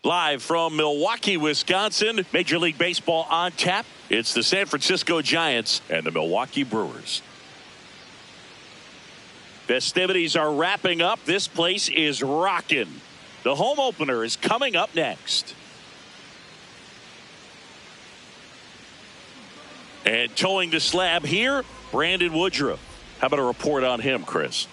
Live from Milwaukee, Wisconsin, Major League Baseball on tap. It's the San Francisco Giants and the Milwaukee Brewers. Festivities are wrapping up. This place is rocking. The home opener is coming up next. And towing the slab here, Brandon Woodruff. How about a report on him, Chris?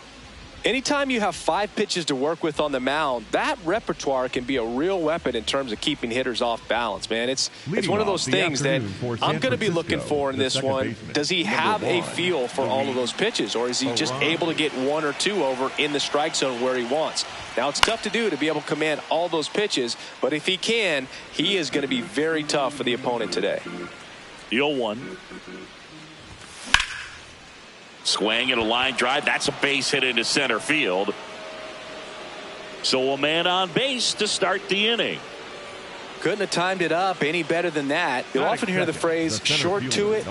Anytime you have 5 pitches to work with on the mound, that repertoire can be a real weapon in terms of keeping hitters off balance, man. It's one of those things that I'm going to be looking for in this one. Does he have a feel for all of those pitches, or is he just able to get 1 or 2 over in the strike zone where he wants? Now, it's tough to do to be able to command all those pitches, but if he can, he is going to be very tough for the opponent today. The 0-1. Swing and a line drive. That's a base hit into center field. So a man on base to start the inning. Couldn't have timed it up any better than that. You'll often hear the phrase short to it.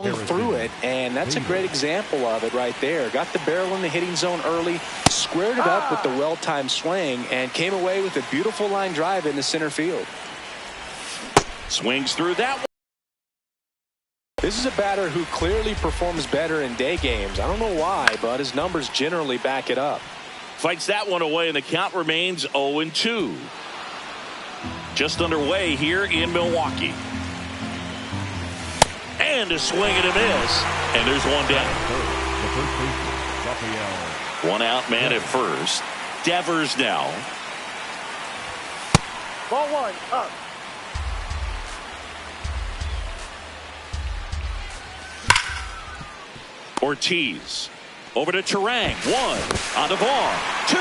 Through it, and that's a great example of it right there. Got the barrel in the hitting zone early, squared it up with the well-timed swing, and came away with a beautiful line drive in the center field. Swings through that one. This is a batter who clearly performs better in day games. I don't know why, but his numbers generally back it up. Fights that one away, and the count remains 0-2. Just underway here in Milwaukee. And a swing and a miss. And there's one down. One out man at first. Devers now. Ball 1 up. Ortiz. Over to Turang. 1 on the ball. 2.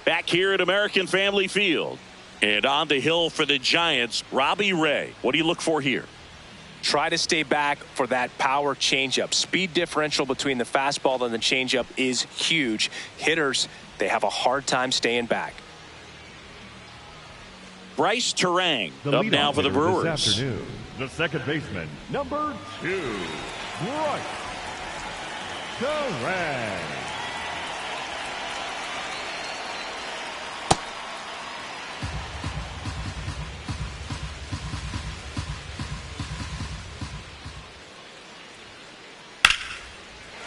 Back here at American Family Field. And on the hill for the Giants, Robbie Ray. What do you look for here? Try to stay back for that power changeup. Speed differential between the fastball and the changeup is huge. Hitters, they have a hard time staying back. Bryce Turang up now for the Brewers. This afternoon, the second baseman, number 2, Bryce Turang.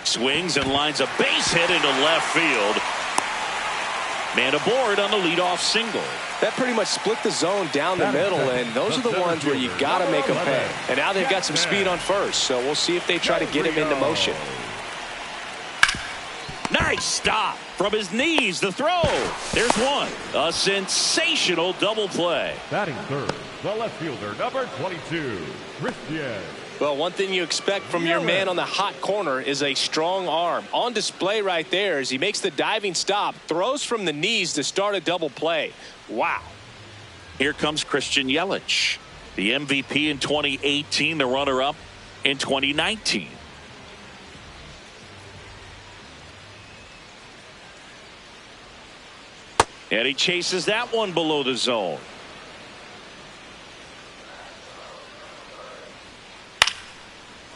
Swings and lines a base hit into left field. Man aboard on the leadoff single. That pretty much split the zone down the middle, and those are the ones where you got to make them pay. And now they've got some speed on first, so we'll see if they try to get him into motion. Nice stop from his knees. The throw. There's one. A sensational double play. Batting third, the left fielder, number 22, Christian. Well, one thing you expect from your man on the hot corner is a strong arm. On display right there as he makes the diving stop, throws from the knees to start a double play. Wow. Here comes Christian Yelich, the MVP in 2018, the runner-up in 2019. And he chases that one below the zone.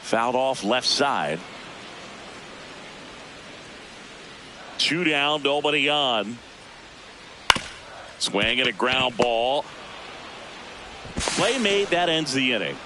Fouled off left side. 2 down, nobody on. Swing and a ground ball. Play made, that ends the inning.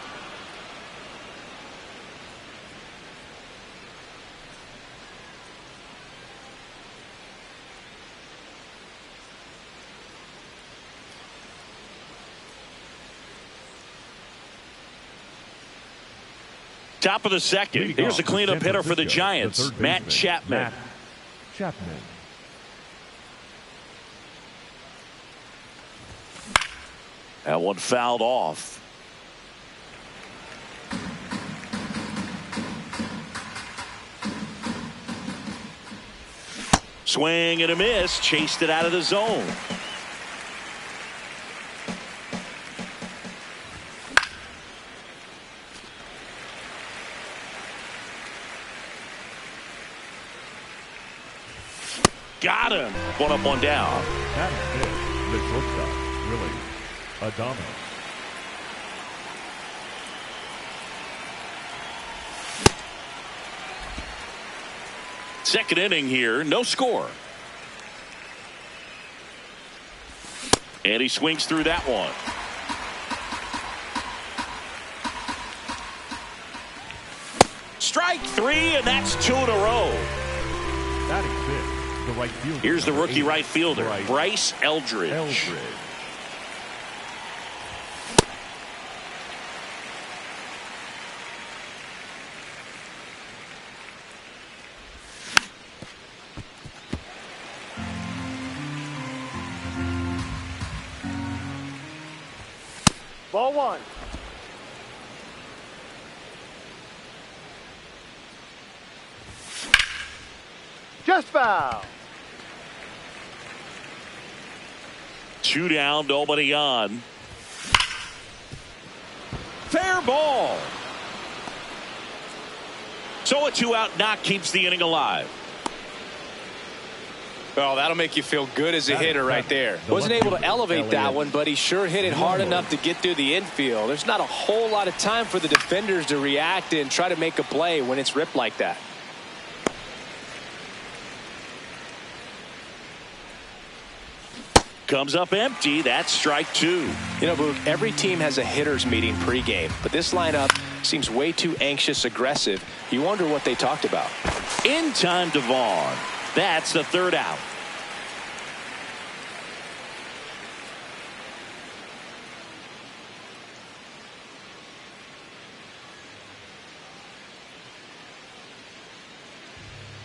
Top of the second. Here's the cleanup hitter for the Giants, Matt Chapman. That one fouled off. Swing and a miss. Chased it out of the zone. Got him. One up, one down. That is the shortstop. Really a dominant. Second inning here. No score. And he swings through that one. Strike three, and that's 2 in a row. Batting fifth. The right fielder. Here's the rookie right fielder, Bryce Eldridge. Ball one. Just foul. 2 down, nobody on. Fair ball. So a 2-out knock keeps the inning alive. Well, that'll make you feel good as a hitter right there. Wasn't able to elevate that one, but he sure hit it hard enough to get through the infield. There's not a whole lot of time for the defenders to react and try to make a play when it's ripped like that. Comes up empty. That's strike 2. You know, Boog, every team has a hitters meeting pregame, but this lineup seems way too anxious, aggressive. You wonder what they talked about. In time to Vaughn. That's the 3rd out.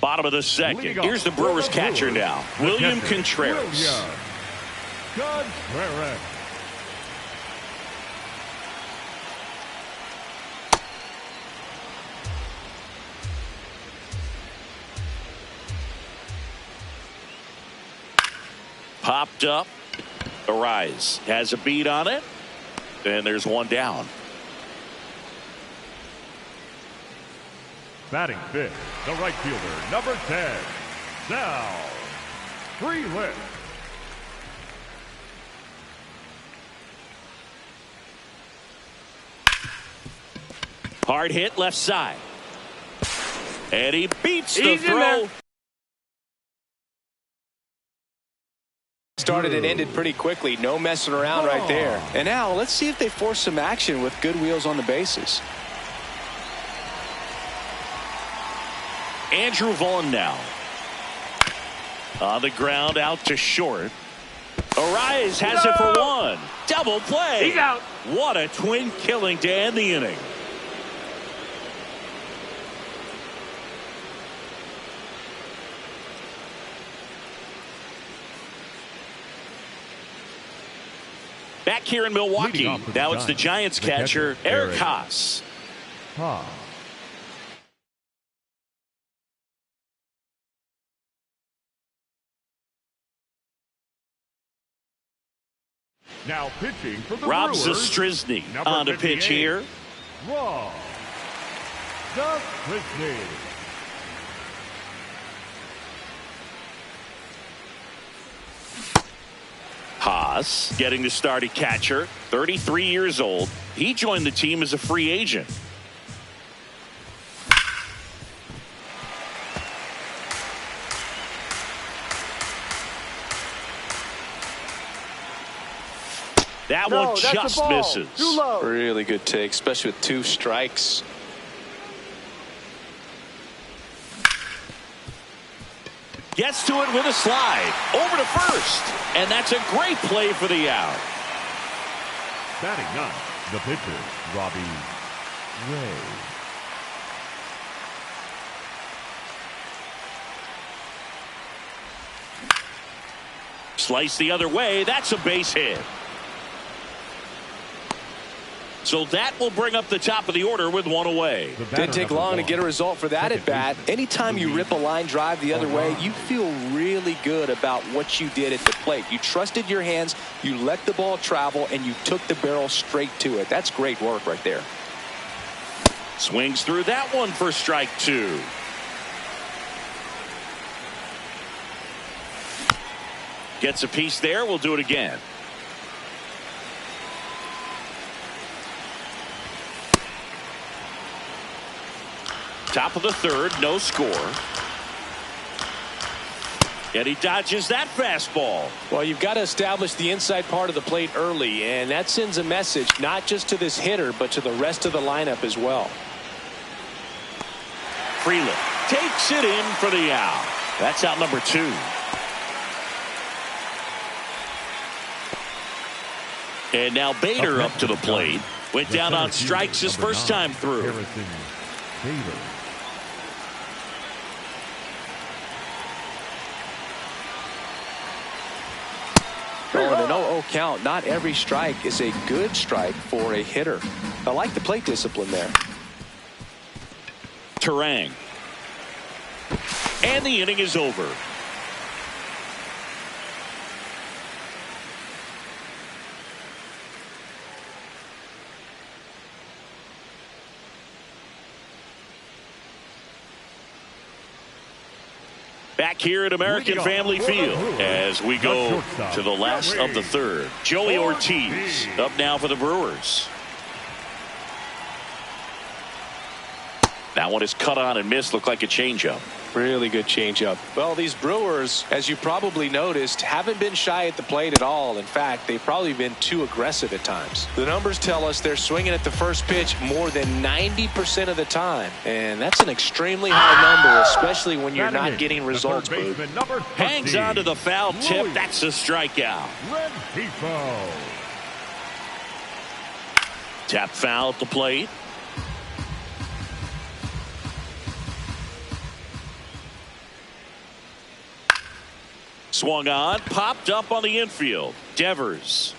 Bottom of the 2nd. Here's the Brewers catcher now, William Contreras. Contreras. Popped up. Arise has a beat on it. And there's 1 down. Batting fifth, the right fielder, number 10, Sal Frelick. Hard hit left side. And he beats the throw. Started and ended pretty quickly. No messing around right there. And now let's see if they force some action with good wheels on the bases. Andrew Vaughn now. On the ground out to short. Arise has it for 1. Double play. He's out. What a twin killing to end the inning. Back here in Milwaukee, now it's the Giants catcher, Eric Haas. Now pitching for the Rob Brewers, Zastryzny on to pitch here. Rob Zastryzny. Haas getting the start at catcher, 33 years old. He joined the team as a free agent. That one just misses. Too low. Really good take, especially with 2 strikes. Gets to it with a slide. Over to first. And that's a great play for the out. Batting 9th, the pitcher, Robbie Ray. Slice the other way. That's a base hit. So that will bring up the top of the order with one away. Didn't take long to get a result for that at bat. Anytime you rip a line drive the other way, you feel really good about what you did at the plate. You trusted your hands, you let the ball travel, and you took the barrel straight to it. That's great work right there. Swings through that one for strike 2. Gets a piece there. We'll do it again. Top of the third, no score. And he dodges that fastball. Well, you've got to establish the inside part of the plate early, and that sends a message not just to this hitter, but to the rest of the lineup as well. Freeland takes it in for the out. That's out number 2. And now Bader up to the plate. Went down on strikes his first time through. Well, in an 0-0 count, not every strike is a good strike for a hitter. I like the plate discipline there. Terang. And the inning is over. Back here at American Family Field as we go to the last of the third. Joey Ortiz up now for the Brewers. That one is cut on and missed. Looked like a changeup. Really good changeup. Well, these Brewers, as you probably noticed, haven't been shy at the plate at all. In fact, they've probably been too aggressive at times. The numbers tell us they're swinging at the first pitch more than 90% of the time. And that's an extremely high number, especially when you're not getting results. Hangs on to the foul tip. That's a strikeout. Tap foul at the plate. Swung on, popped up on the infield. Devers.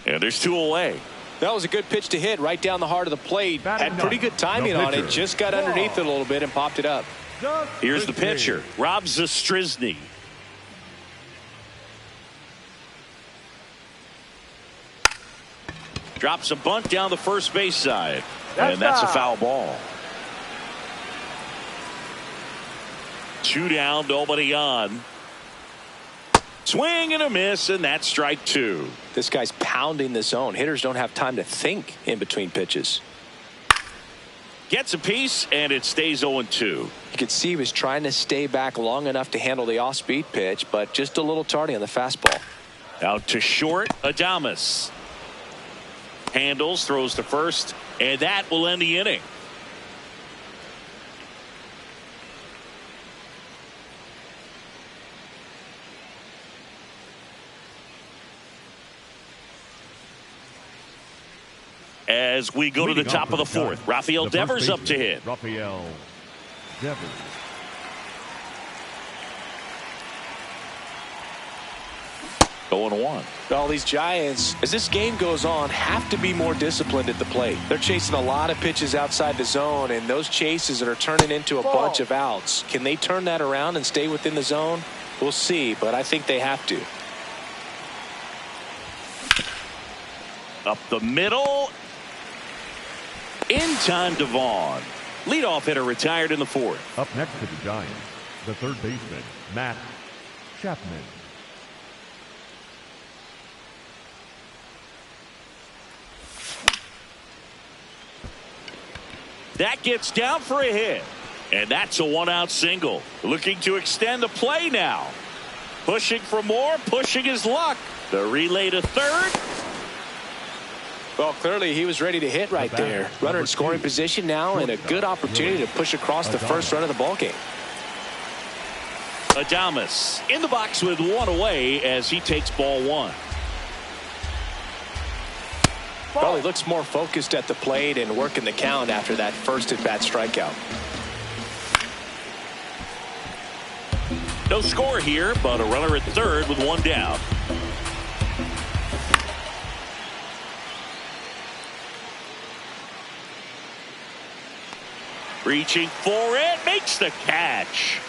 And there's 2 away. That was a good pitch to hit right down the heart of the plate. Had pretty good timing on it. Just got underneath it a little bit and popped it up. Here's the pitcher, Rob Zastryzny. Drops a bunt down the first base side. And that's a foul ball. 2 down, nobody on. Swing and a miss, and that's strike 2. This guy's pounding the zone. Hitters don't have time to think in between pitches. Gets a piece, and it stays 0-2. You could see he was trying to stay back long enough to handle the off-speed pitch, but just a little tardy on the fastball. Out to short, Adames. Handles, throws to first, and that will end the inning. As we go to the top of the fourth, Rafael Devers up to hit. Rafael Devers. Going 1. Well, these Giants, as this game goes on, have to be more disciplined at the plate. They're chasing a lot of pitches outside the zone, and those chases are turning into a bunch of outs. Can they turn that around and stay within the zone? We'll see, but I think they have to. Up the middle. In time to Vaughn. Leadoff hitter retired in the 4th. Up next to the Giants, the third baseman, Matt Chapman. That gets down for a hit. And that's a 1-out single. Looking to extend the play now. Pushing for more, pushing his luck. The relay to third. Well, clearly he was ready to hit right there. Runner in scoring position now, and a good opportunity to push across the first run of the ballgame. Adames in the box with 1 away as he takes ball 1. Well, he looks more focused at the plate and working the count after that first at-bat strikeout. No score here, but a runner at third with 1 down. Reaching for it, makes the catch.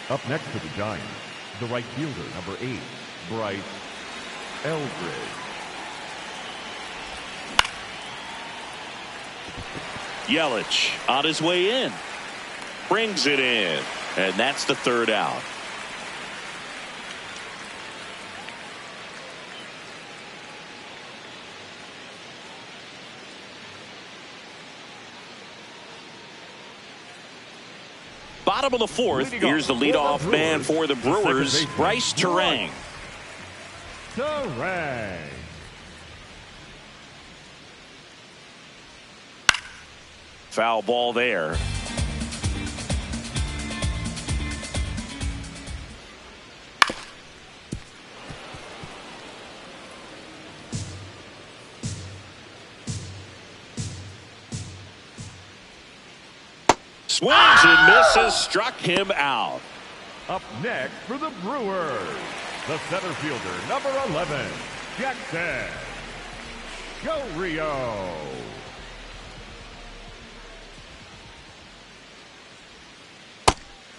Up next for the Giants, the right fielder, number 8, Bryce Eldridge. Yelich on his way in. Brings it in. And that's the third out. Bottom of the fourth. Here's the leadoff man for the Brewers, Bryce Terang. Terang. Foul ball there. Swings and misses, struck him out. Up next for the Brewers, the center fielder, number 11, Jackson Rio.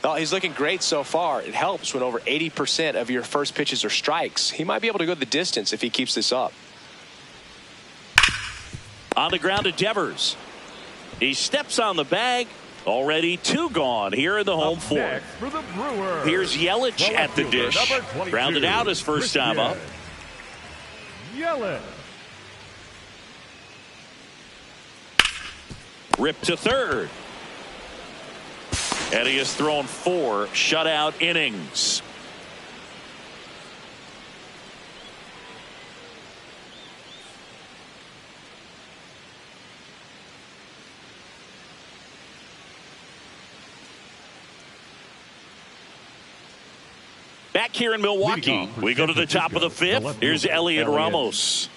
Oh, he's looking great so far. It helps when over 80% of your first pitches are strikes. He might be able to go the distance if he keeps this up. On the ground to Devers. He steps on the bag. Already 2 gone here in the home fourth. For the Brewers, here's Yelich at the dish. Grounded out his first time up. Yelich. Ripped to third. And he has thrown 4 shutout innings. Back here in Milwaukee, we go to the top of the 5th. Here's Elliot Ramos.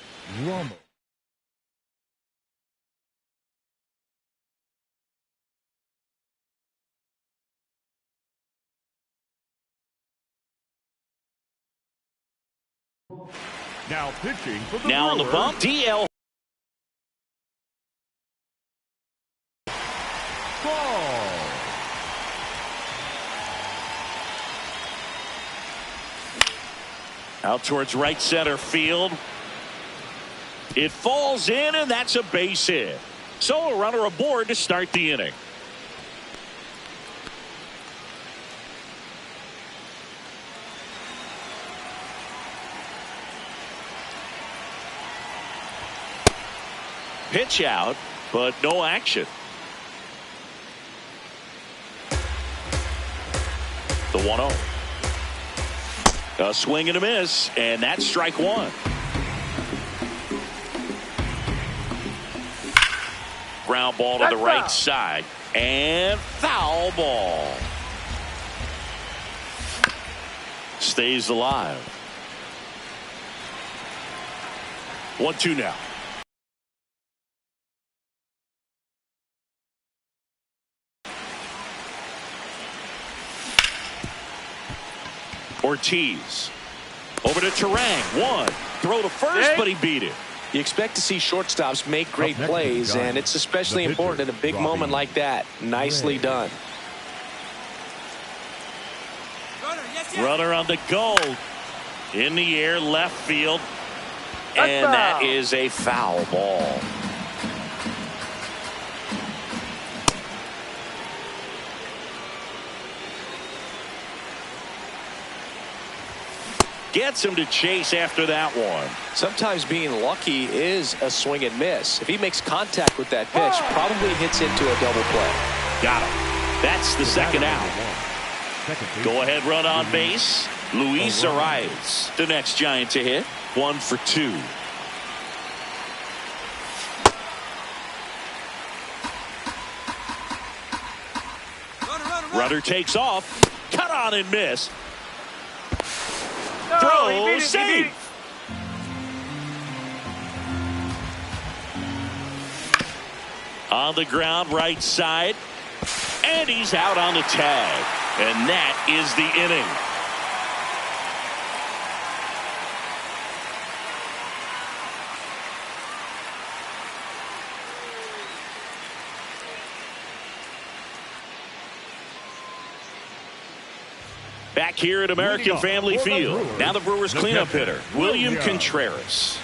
Now pitching for the Now on the bump, DL. Ball. Out towards right center field. It falls in, and that's a base hit. So a runner aboard to start the inning. Pitch out, but no action. The 1-0. A swing and a miss, and that's strike 1. Ground ball to the right side, and foul ball. Stays alive. 1-2 now. Ortiz over to Terang. 1. Throw to first, but he beat it. You expect to see shortstops make great plays, and it's especially important in a big moment like that. Nicely done. Runner on the go. In the air, left field. And that is a foul ball. Gets him to chase after that one. Sometimes being lucky is a swing and miss. If he makes contact with that pitch, probably hits into a double play. Got him. That's the second out. Go ahead run on base. Luis Arias, the next Giant to hit. 1 for 2. Runner takes off. Cut on and miss. Throw safe. On the ground, right side. And he's out on the tag. And that is the inning. Back here at American Family Field. Now the Brewers cleanup hitter, William Contreras.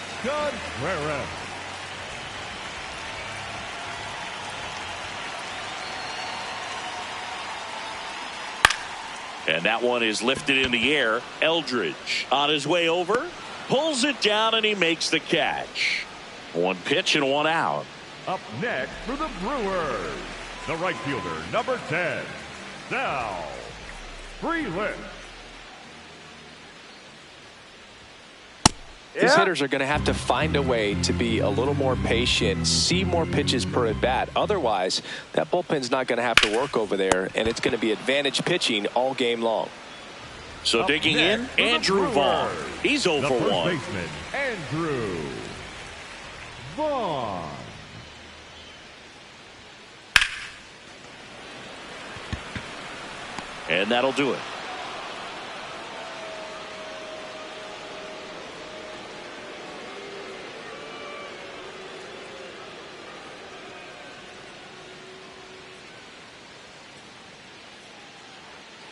And that one is lifted in the air. Eldridge on his way over. Pulls it down and he makes the catch. One pitch and one out. Up next for the Brewers, the right fielder, number 10, Sal Freeland. These hitters are going to have to find a way to be a little more patient, see more pitches per at bat. Otherwise, that bullpen's not going to have to work over there, and it's going to be advantage pitching all game long. So up digging in, Andrew Vaughn. He's 0 for 1. Baseman, Andrew Vaughn. And that'll do it.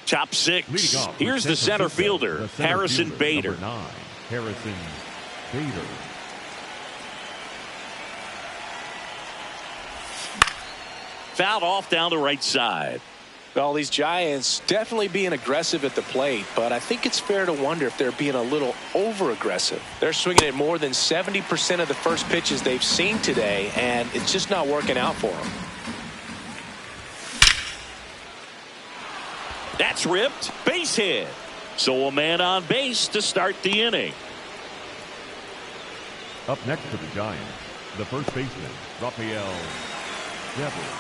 Top 6. Here's the center fielder, Harrison Bader. Number 9, Harrison Bader. Fouled off down the right side. Well, these Giants definitely being aggressive at the plate, but I think it's fair to wonder if they're being a little over-aggressive. They're swinging at more than 70% of the first pitches they've seen today, and it's just not working out for them. That's ripped. Base hit. So a man on base to start the inning. Up next for the Giants, the first baseman, Rafael Devers.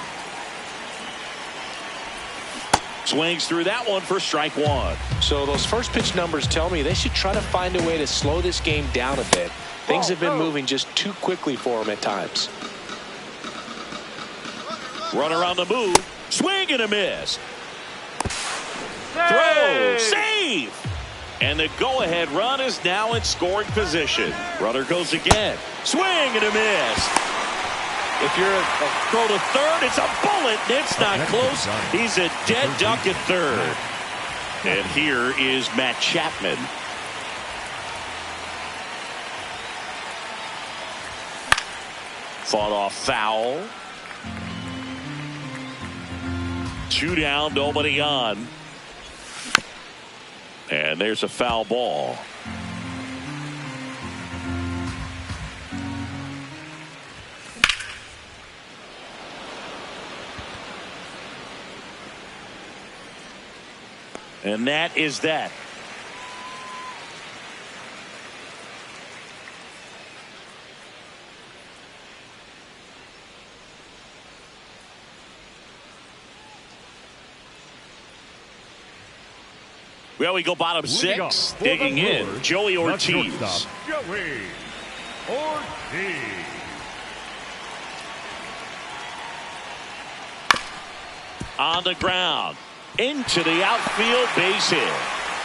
Swings through that one for strike one. So those first pitch numbers tell me they should try to find a way to slow this game down a bit. Things have been moving just too quickly for them at times. Runner on the move. Swing and a miss. Throw. Save. And the go-ahead run is now in scoring position. Runner goes again. Swing and a miss. If you're a throw to third, it's a bullet. It's not close. He's a dead duck at third. And here is Matt Chapman. Fought off foul. 2 down, nobody on. And there's a foul ball. And that is that. Well, we go bottom 6. Digging in, Joey Ortiz. Joey Ortiz. On the ground. Into the outfield, base hit.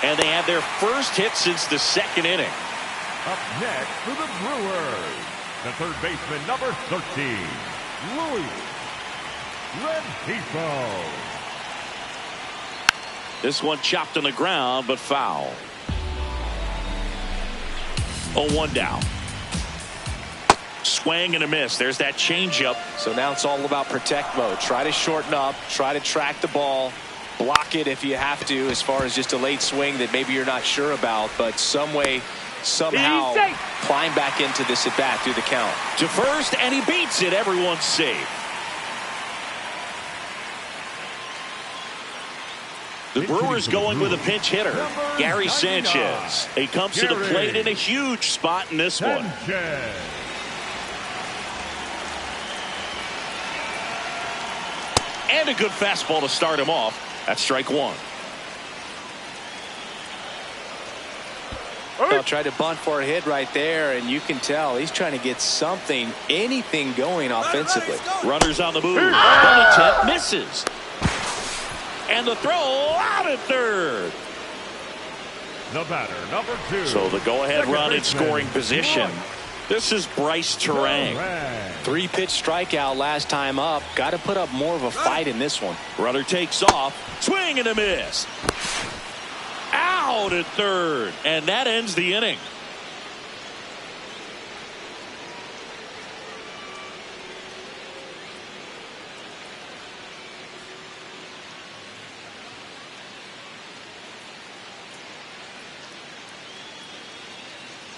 And they have their first hit since the second inning. Up next for the Brewers, the third baseman, number 13, Luis Rengifo. This one chopped on the ground, but foul. 0-1 down. Swing and a miss. There's that changeup. So now it's all about protect mode. Try to shorten up. Try to track the ball. Block it if you have to, as far as just a late swing that maybe you're not sure about. But some way, somehow, climb back into this at bat through the count. To first, and he beats it. Everyone's safe. The Brewers going with a pinch hitter, Gary Sanchez. He comes to the plate in a huge spot in this one. And a good fastball to start him off. That's strike one. Well, tried to bunt for a hit right there, and you can tell he's trying to get something, anything going offensively. Runners on the move. One attempt misses. And the throw out at third. The batter, number 2. So the go-ahead run in scoring position. This is Bryce Terang. 3-pitch strikeout last time up. Got to put up more of a fight in this one. Runner takes off. Swing and a miss. out at third, and that ends the inning.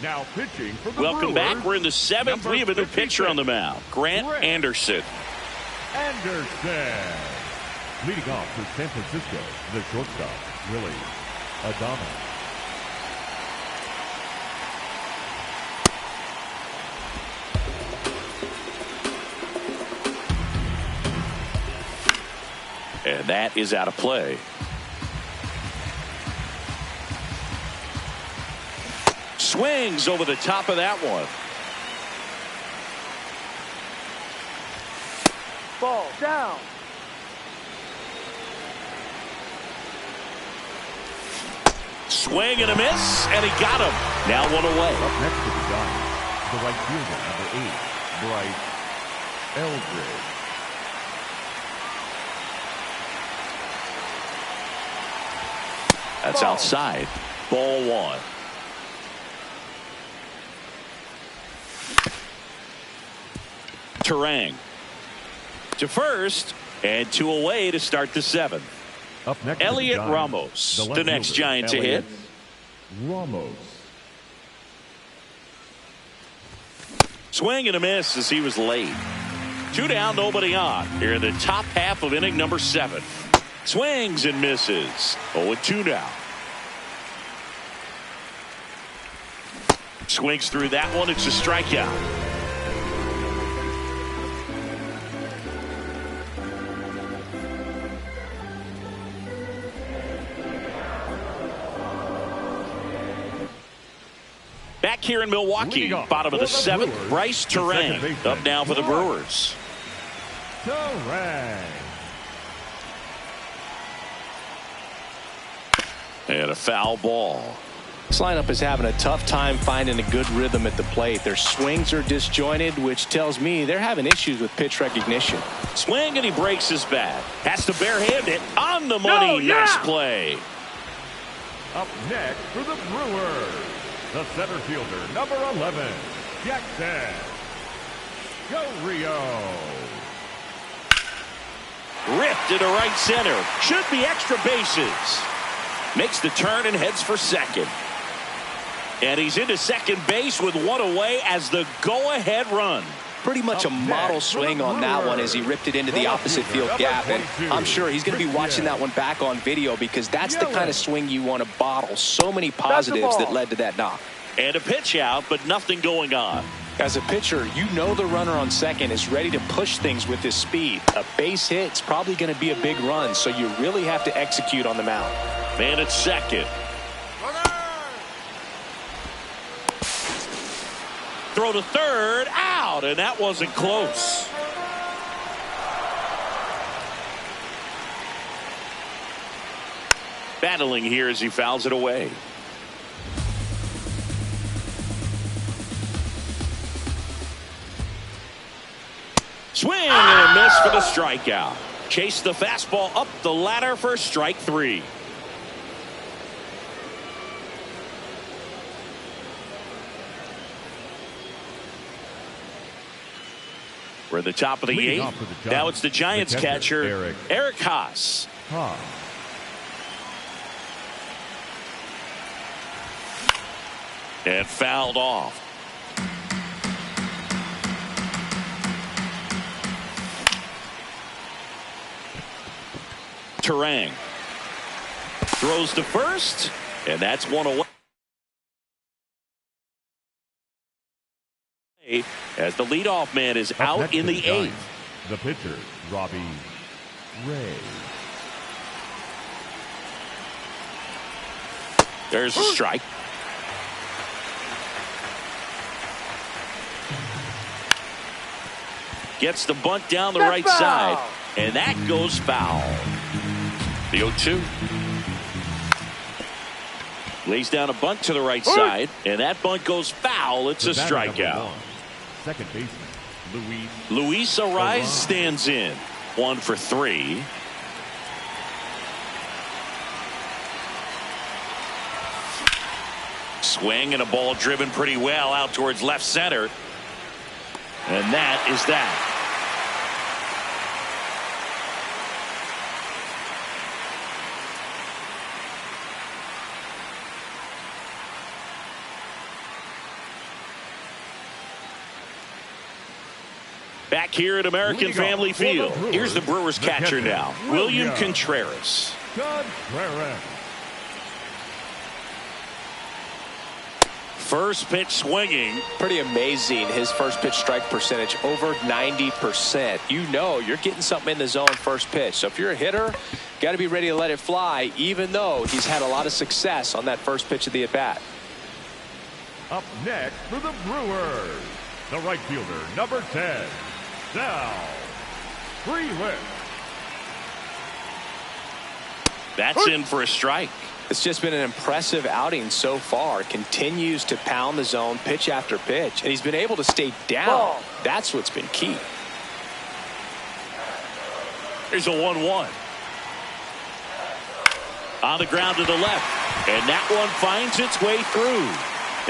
Now pitching for the Welcome Brewers, back. We're in the seventh. We have a new pitcher on the mound, Grant Anderson. Anderson. Leading off for San Francisco, the shortstop, Willie Adames. And that is out of play. Swings over the top of that one. Ball down. Swing and a miss, and he got him. Now one away. Up next to the Giants, the right fielder, number 8, Bryce Eldridge. That's outside. Ball one. Terang to first, and 2 away to start the 7th. Up next, Elliot Giants, Ramos, the next fielder, Giant to hit. Ramos. Swing and a miss as he was late. 2 down, nobody on. Here in the top half of inning number 7. Swings and misses. 0-2 now. Swings through that one. It's a strikeout. Back here in Milwaukee, bottom of the 7th, Bryce Terang up now for the Brewers. Terang. And a foul ball. This lineup is having a tough time finding a good rhythm at the plate. Their swings are disjointed, which tells me they're having issues with pitch recognition. Swing and he breaks his bat. Has to barehand it on the money. Nice play. Up next for the Brewers, the center fielder, number 11, Jackson Rio. Ripped into right center. Should be extra bases. Makes the turn and heads for second. And he's into second base with 1 away as the go-ahead run. Pretty much a model swing on that one as he ripped it into the opposite field gap. And I'm sure he's going to be watching that one back on video because that's the kind of swing you want to bottle. So many positives that led to that knock. And a pitch out, but nothing going on. As a pitcher, you know the runner on second is ready to push things with his speed. A base hit's probably going to be a big run, so you really have to execute on the mound. Man at second. Throw to third, out, and that wasn't close. Battling here as he fouls it away. Swing and a miss for the strikeout. Chase the fastball up the ladder for strike 3. We're at the top of the 8th. Now it's the Giants catcher, Eric Haas. And fouled off. Terang throws to first, and that's 1 away. As the leadoff man is out in the 8th. The pitcher, Robbie Ray. There's a strike. Gets the bunt down the right side, and that goes foul. The 0-2. Lays down a bunt to the right side, and that bunt goes foul. It's a strikeout. Second baseman, Luis Arraez stands in. 1 for 3. Swing and a ball driven pretty well out towards left center. And that is that. Back here at American Family Field, here's the Brewers catcher now, William Contreras. First pitch swinging. Pretty amazing. His first pitch strike percentage over 90%. You know you're getting something in the zone first pitch. So if you're a hitter, got to be ready to let it fly, even though he's had a lot of success on that first pitch of the at-bat. Up next for the Brewers, the right fielder, number 10, Sal Frelick. That's in for a strike. It's just been an impressive outing so far. Continues to pound the zone pitch after pitch, and he's been able to stay down. Ball. That's what's been key. Here's a 1-1. On the ground to the left, and that one finds its way through.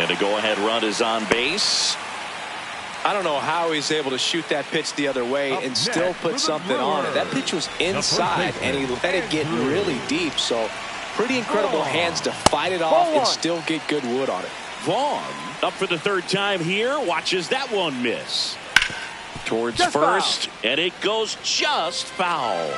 And the go-ahead run is on base. I don't know how he's able to shoot that pitch the other way and still put something on it. That pitch was inside, and he let it get really deep. So pretty incredible hands to fight it off and still get good wood on it. Vaughn up for the third time here. Watches that one miss. Towards Just first, foul. and it goes just foul.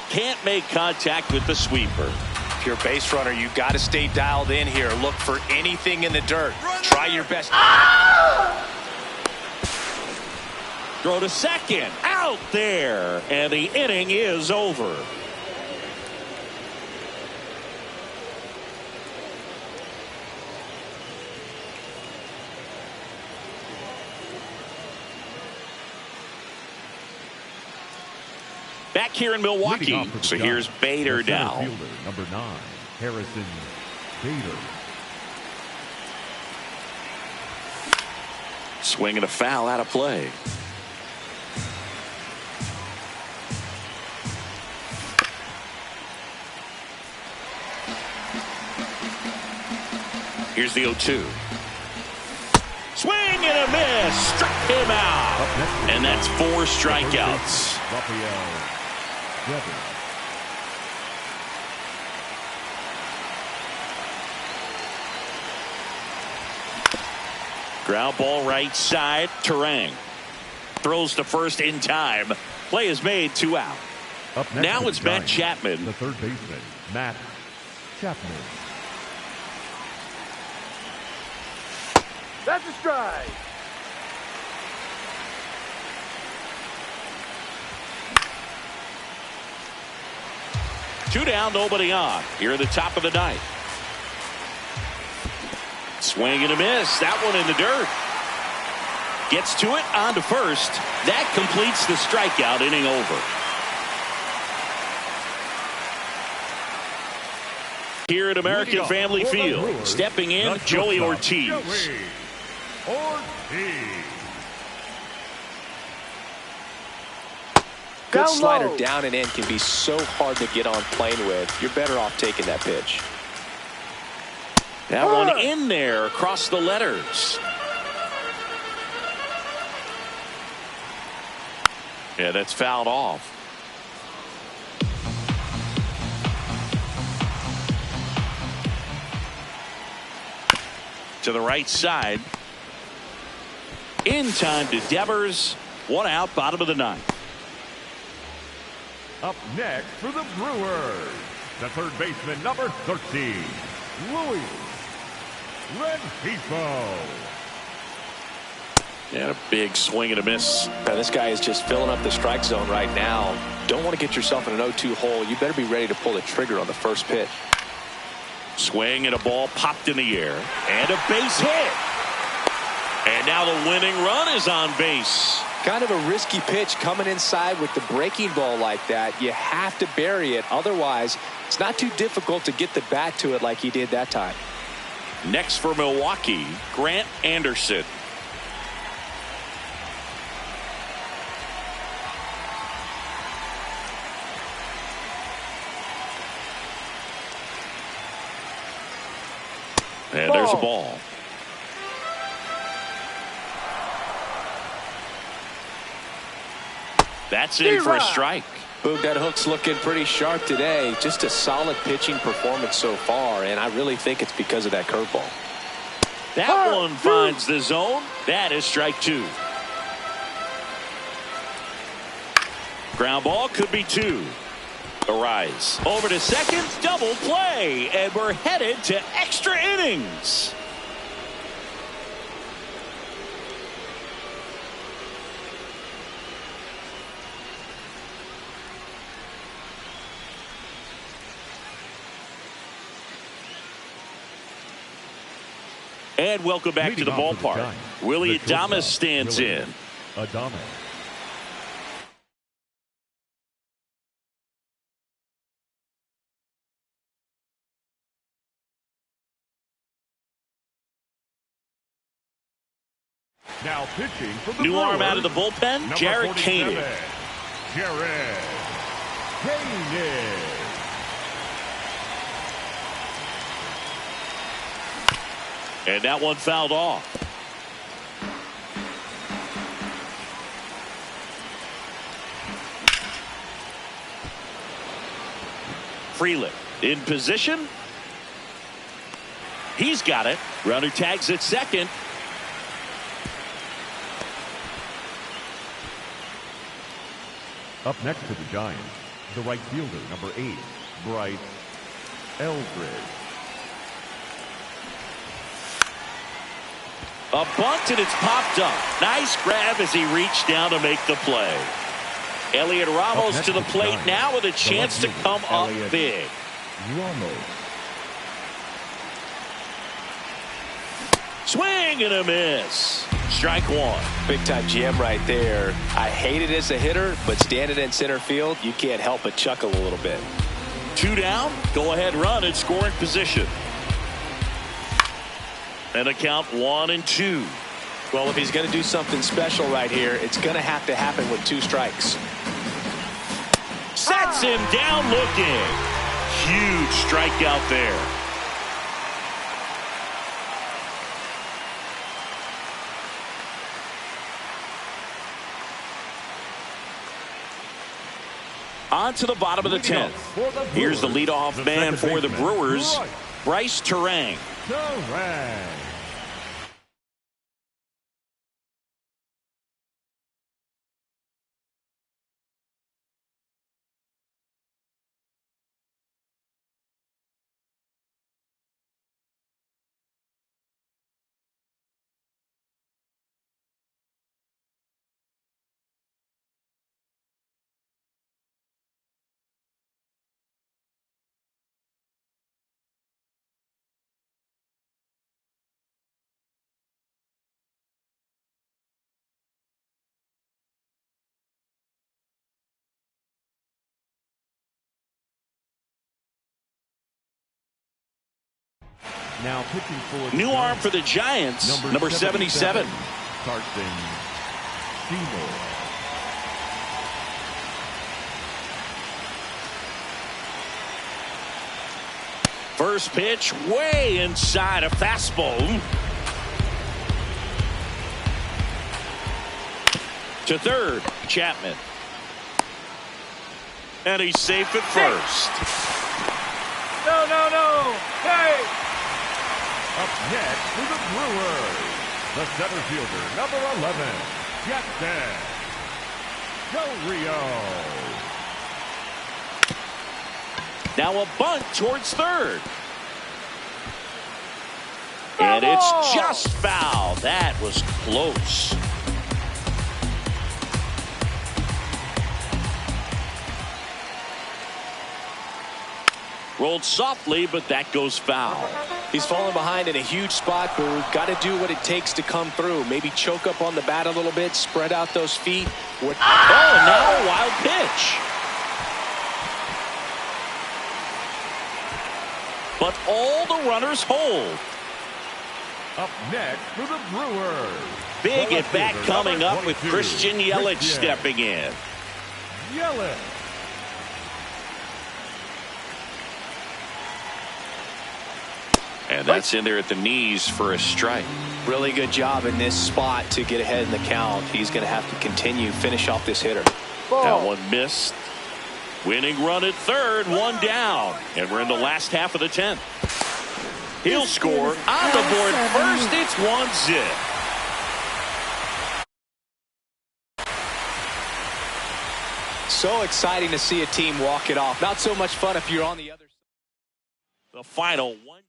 Can't make contact with the sweeper. If you're a base runner, you got to stay dialed in here. Look for anything in the dirt. Try your best. Throw to second. Out there. And the inning is over. Back here in Milwaukee. So here's Bader now. Fielder, number 9, Harrison Bader. Swing and a foul out of play. Here's the 0-2. Swing and a miss. Struck him out. And that's 4 strikeouts. Ground ball right side. Terang throws to first in time. Play is made, 2 out. Now it's Matt Chapman. The third baseman, Matt Chapman. That's a strike. Two down, nobody on. Here at the top of the 9th. Swing and a miss. That one in the dirt. Gets to it, on to first. That completes the strikeout, inning over. Here at American Family Field, stepping in, Joey Ortiz. Good Down slider low. down and in can be so hard to get on plane with. You're better off taking that pitch. That one in there across the letters. Yeah, that's fouled off. To the right side. In time to Devers. 1 out, bottom of the 9th. Up next for the Brewers, the third baseman, number 13, Louis Renfifo. And a big swing and a miss. Now, this guy is just filling up the strike zone right now. Don't want to get yourself in an 0-2 hole. You better be ready to pull the trigger on the first pitch. Swing and a ball popped in the air. And a base hit. And now the winning run is on base. Kind of a risky pitch coming inside with the breaking ball like that. You have to bury it. Otherwise, it's not too difficult to get the bat to it like he did that time. Next for Milwaukee, Grant Anderson. And there's a ball. That's in for a strike. Boog, that hook's looking pretty sharp today. Just a solid pitching performance so far, and I really think it's because of that curveball. That one finds the zone. That is strike 2. Ground ball could be 2. A rise. Over to second, double play, and we're headed to extra innings. And welcome back to the ballpark. Willie Adames stands in. Adames. Now pitching from the new Brewers, arm out of the bullpen, Jared Koenig. Jared Koenig. And that one fouled off. Freeland in position. He's got it. Runner tags at second. Up next to the Giants, the right fielder, number 8, Bryce Eldridge. A bunt, and it's popped up. Nice grab as he reached down to make the play. Elliot Ramos to the plate now with a chance to come up big. Ramos. Swing and a miss. Strike 1. Big time jam right there. I hate it as a hitter, but standing in center field, you can't help but chuckle a little bit. 2 down. Go ahead run in scoring position. And a count 1-2. Well, if he's going to do something special right here, it's going to have to happen with 2 strikes. Sets him down looking. Huge strikeout there. On to the bottom of the 10th. Here's the leadoff man for the Brewers, Bryce Terang. Now pitching for new arm for the Giants, number 77. Carson Seymour. First pitch way inside a fastball. To third, Chapman. And he's safe at first. No. Hey! Up next for the Brewers, the center fielder, number 11, Jackson Del Rio. Now a bunt towards third. And it's just foul. That was close. Rolled softly, but that goes foul. He's falling behind in a huge spot, Boo. Got to do what it takes to come through. Maybe choke up on the bat a little bit, spread out those feet. Oh, now a wild pitch. But all the runners hold. Up next for the Brewers. Big at bat coming up with Christian Yelich stepping in. Yelich. And that's in there at the knees for a strike. Really good job in this spot to get ahead in the count. He's going to have to continue, finish off this hitter. That one missed. Winning run at third, one down. And we're in the last half of the 10th. He'll score on the board first. It's 1-0. So exciting to see a team walk it off. Not so much fun if you're on the other side. The final one.